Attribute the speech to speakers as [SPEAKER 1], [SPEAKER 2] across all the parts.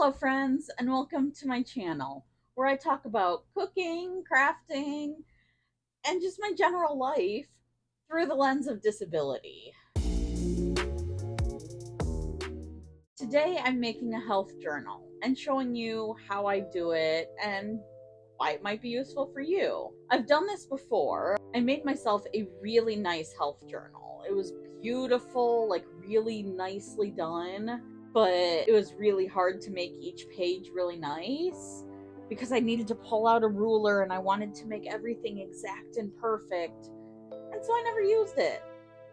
[SPEAKER 1] Hello, friends, and welcome to my channel where I talk about cooking, crafting, and just my general life through the lens of disability. Today, I'm making a health journal and showing you how I do it and why it might be useful for you. I've done this before. I made myself a really nice health journal. It was beautiful, like really nicely done, but it was really hard to make each page really nice because I needed to pull out a ruler and I wanted to make everything exact and perfect. And so I never used it.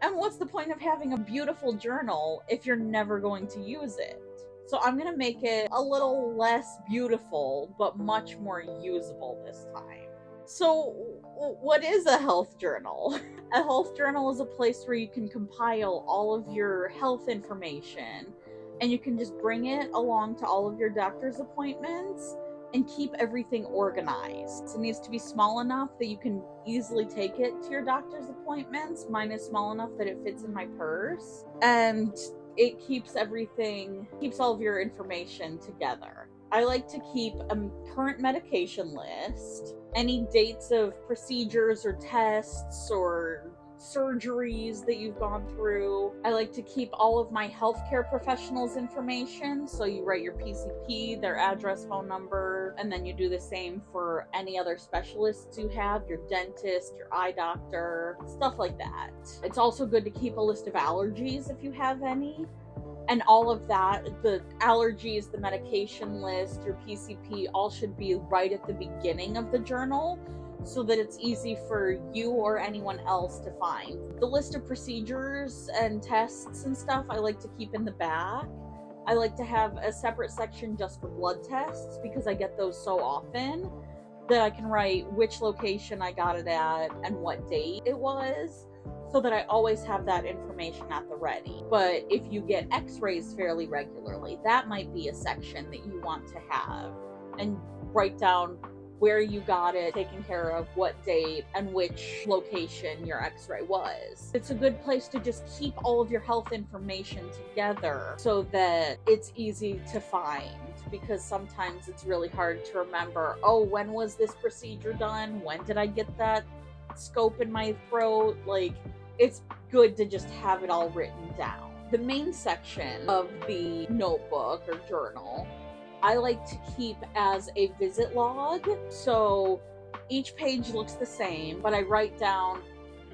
[SPEAKER 1] And what's the point of having a beautiful journal if you're never going to use it? So I'm going to make it a little less beautiful, but much more usable this time. So, what is a health journal? A health journal is a place where you can compile all of your health information and you can just bring it along to all of your doctor's appointments and keep everything organized. It needs to be small enough that you can easily take it to your doctor's appointments. Mine is small enough that it fits in my purse. And it keeps all of your information together. I like to keep a current medication list, any dates of procedures or tests or surgeries that you've gone through. I like to keep all of my healthcare professionals' information. So you write your PCP, their address, phone number, and then you do the same for any other specialists you have, your dentist, your eye doctor, stuff like that. It's also good to keep a list of allergies if you have any. And all of that, the allergies, the medication list, your PCP, all should be right at the beginning of the journal so that it's easy for you or anyone else to find. The list of procedures and tests and stuff I like to keep in the back. I like to have a separate section just for blood tests because I get those so often that I can write which location I got it at and what date it was, so that I always have that information at the ready. But if you get x-rays fairly regularly, that might be a section that you want to have and write down where you got it taken care of, what date, and which location your x-ray was. It's a good place to just keep all of your health information together so that it's easy to find, because sometimes it's really hard to remember, oh, when was this procedure done? When did I get that scope in my throat? Like, it's good to just have it all written down. The main section of the notebook or journal I like to keep as a visit log. So each page looks the same, but I write down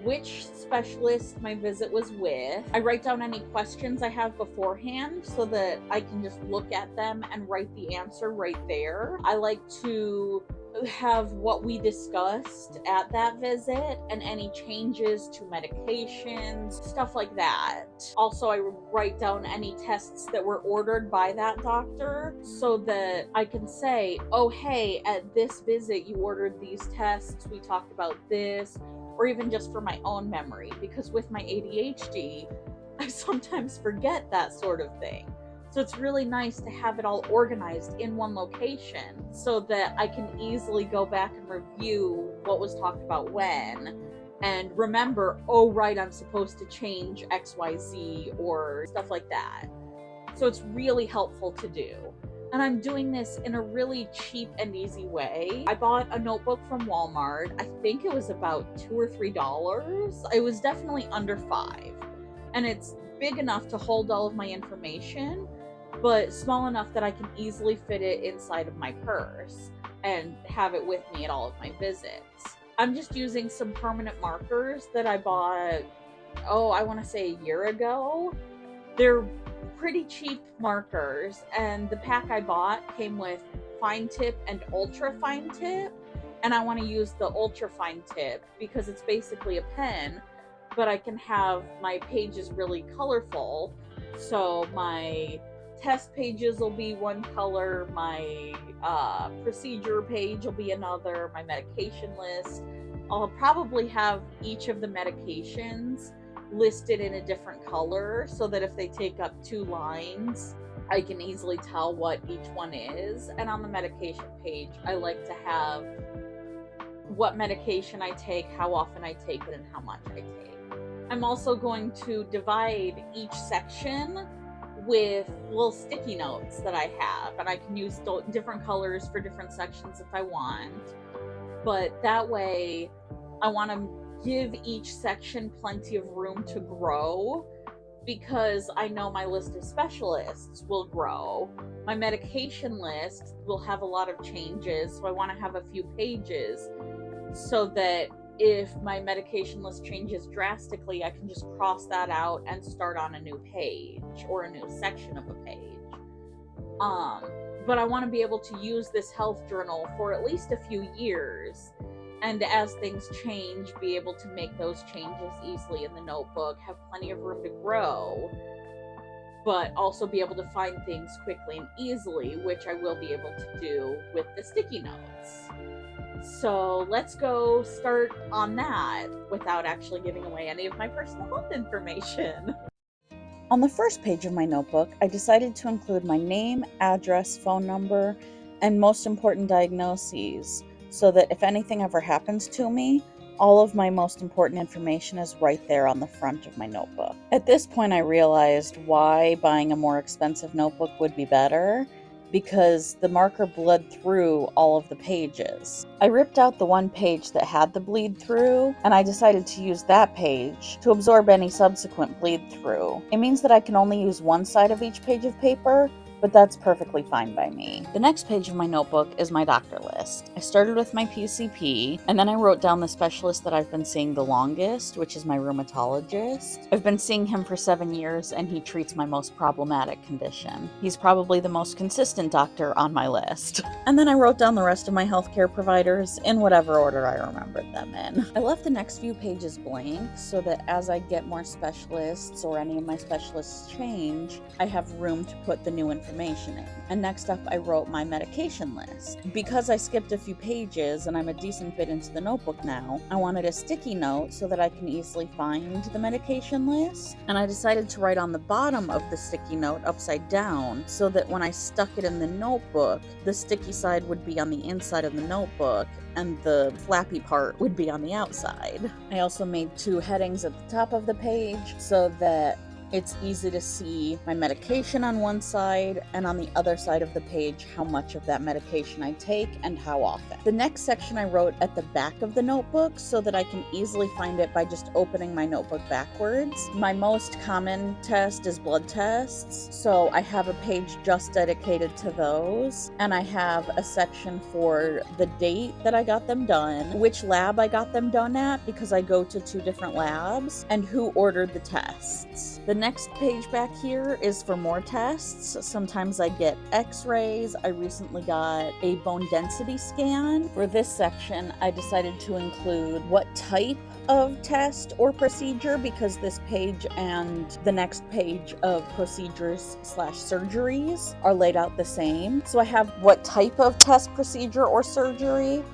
[SPEAKER 1] which specialist my visit was with. I write down any questions I have beforehand so that I can just look at them and write the answer right there. I like to have what we discussed at that visit and any changes to medications, stuff like that. Also, I write down any tests that were ordered by that doctor so that I can say, oh, hey, at this visit you ordered these tests, we talked about this, or even just for my own memory, because with my ADHD, I sometimes forget that sort of thing. So it's really nice to have it all organized in one location so that I can easily go back and review what was talked about when and remember, oh, right, I'm supposed to change XYZ or stuff like that. So it's really helpful to do. And I'm doing this in a really cheap and easy way. I bought a notebook from Walmart. I think it was about $2 or $3. It was definitely under $5. And it's big enough to hold all of my information, but small enough that I can easily fit it inside of my purse and have it with me at all of my visits. I'm just using some permanent markers that I bought, I want to say a year ago. They're pretty cheap markers, and the pack I bought came with fine tip and ultra fine tip, and I want to use the ultra fine tip because it's basically a pen, but I can have my pages really colorful. So my test pages will be one color, my procedure page will be another, my medication list. I'll probably have each of the medications listed in a different color so that if they take up 2 lines, I can easily tell what each one is. And on the medication page, I like to have what medication I take, how often I take it, and how much I take. I'm also going to divide each section with little sticky notes that I have, and I can use different colors for different sections if I want. But that way, I want to give each section plenty of room to grow, because I know my list of specialists will grow. My medication list will have a lot of changes, so I want to have a few pages so that if my medication list changes drastically, I can just cross that out and start on a new page or a new section of a page. But I want to be able to use this health journal for at least a few years, and as things change, be able to make those changes easily in the notebook, have plenty of room to grow, but also be able to find things quickly and easily, which I will be able to do with the sticky notes. So let's go start on that without actually giving away any of my personal health information.
[SPEAKER 2] On the first page of my notebook, I decided to include my name, address, phone number, and most important diagnoses, so that if anything ever happens to me, all of my most important information is right there on the front of my notebook. At this point, I realized why buying a more expensive notebook would be better, because the marker bled through all of the pages. I ripped out the one page that had the bleed through, and I decided to use that page to absorb any subsequent bleed through. It means that I can only use one side of each page of paper, but that's perfectly fine by me. The next page of my notebook is my doctor list. I started with my PCP, and then I wrote down the specialist that I've been seeing the longest, which is my rheumatologist. I've been seeing him for 7 years, and he treats my most problematic condition. He's probably the most consistent doctor on my list. And then I wrote down the rest of my healthcare providers in whatever order I remembered them in. I left the next few pages blank so that as I get more specialists or any of my specialists change, I have room to put the new information in. And next up, I wrote my medication list. Because I skipped a few pages and I'm a decent bit into the notebook now, I wanted a sticky note so that I can easily find the medication list. And I decided to write on the bottom of the sticky note upside down so that when I stuck it in the notebook, the sticky side would be on the inside of the notebook and the flappy part would be on the outside. I also made 2 headings at the top of the page so that it's easy to see my medication on one side, and on the other side of the page, how much of that medication I take and how often. The next section I wrote at the back of the notebook so that I can easily find it by just opening my notebook backwards. My most common test is blood tests, so I have a page just dedicated to those, and I have a section for the date that I got them done, which lab I got them done at, because I go to 2 different labs, and who ordered the tests. The next page back here is for more tests. Sometimes I get x-rays. I recently got a bone density scan. For this section, I decided to include what type of test or procedure, because this page and the next page of procedures/surgeries are laid out the same. So I have what type of test, procedure, or surgery,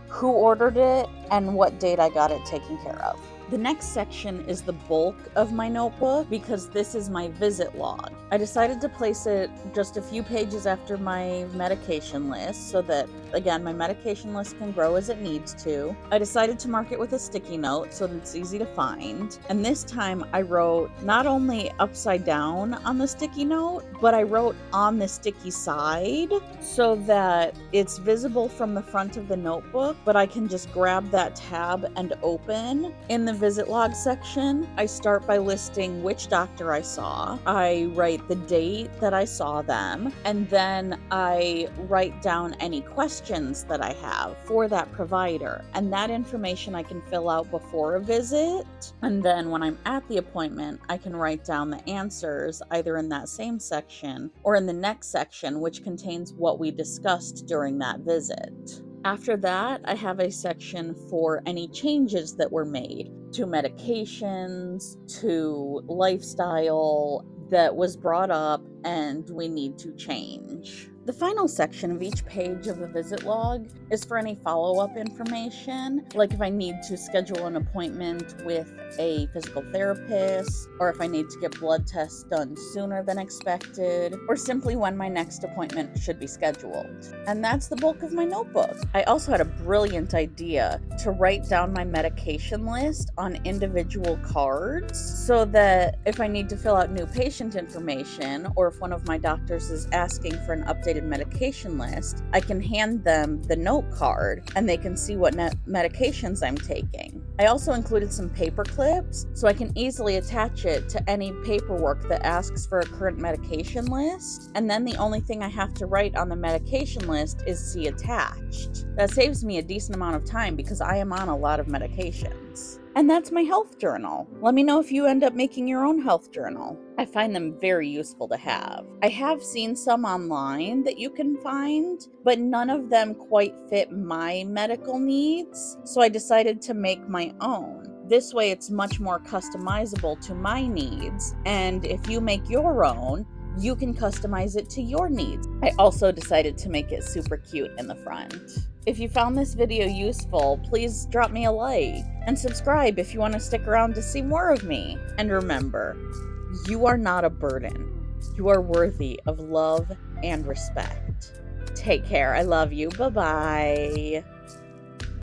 [SPEAKER 2] who ordered it, and what date I got it taken care of. The next section is the bulk of my notebook because this is my visit log. I decided to place it just a few pages after my medication list so that, again, my medication list can grow as it needs to. I decided to mark it with a sticky note so that it's easy to find. And this time I wrote not only upside down on the sticky note, but I wrote on the sticky side so that it's visible from the front of the notebook, but I can just grab that tab and open. In the visit log section, I start by listing which doctor I saw. I write the date that I saw them, and then I write down any questions that I have for that provider. And that information I can fill out before a visit. And then when I'm at the appointment, I can write down the answers either in that same section or in the next section, which contains what we discussed during that visit. After that, I have a section for any changes that were made to medications, to lifestyle that was brought up, and we need to change. The final section of each page of the visit log is for any follow-up information, like if I need to schedule an appointment with a physical therapist, or if I need to get blood tests done sooner than expected, or simply when my next appointment should be scheduled. And that's the bulk of my notebook. I also had a brilliant idea to write down my medication list on individual cards so that if I need to fill out new patient information, or if one of my doctors is asking for an updated medication list, I can hand them the note card and they can see what medications I'm taking. I also included some paper clips so I can easily attach it to any paperwork that asks for a current medication list, and then the only thing I have to write on the medication list is "see attached." That saves me a decent amount of time because I am on a lot of medications. And that's my health journal. Let me know if you end up making your own health journal. I find them very useful to have. I have seen some online that you can find, but none of them quite fit my medical needs, so I decided to make my own. This way it's much more customizable to my needs, and if you make your own, you can customize it to your needs. I also decided to make it super cute in the front. If you found this video useful, please drop me a like and subscribe if you want to stick around to see more of me. And remember, you are not a burden. You are worthy of love and respect. Take care. I love you. Bye-bye.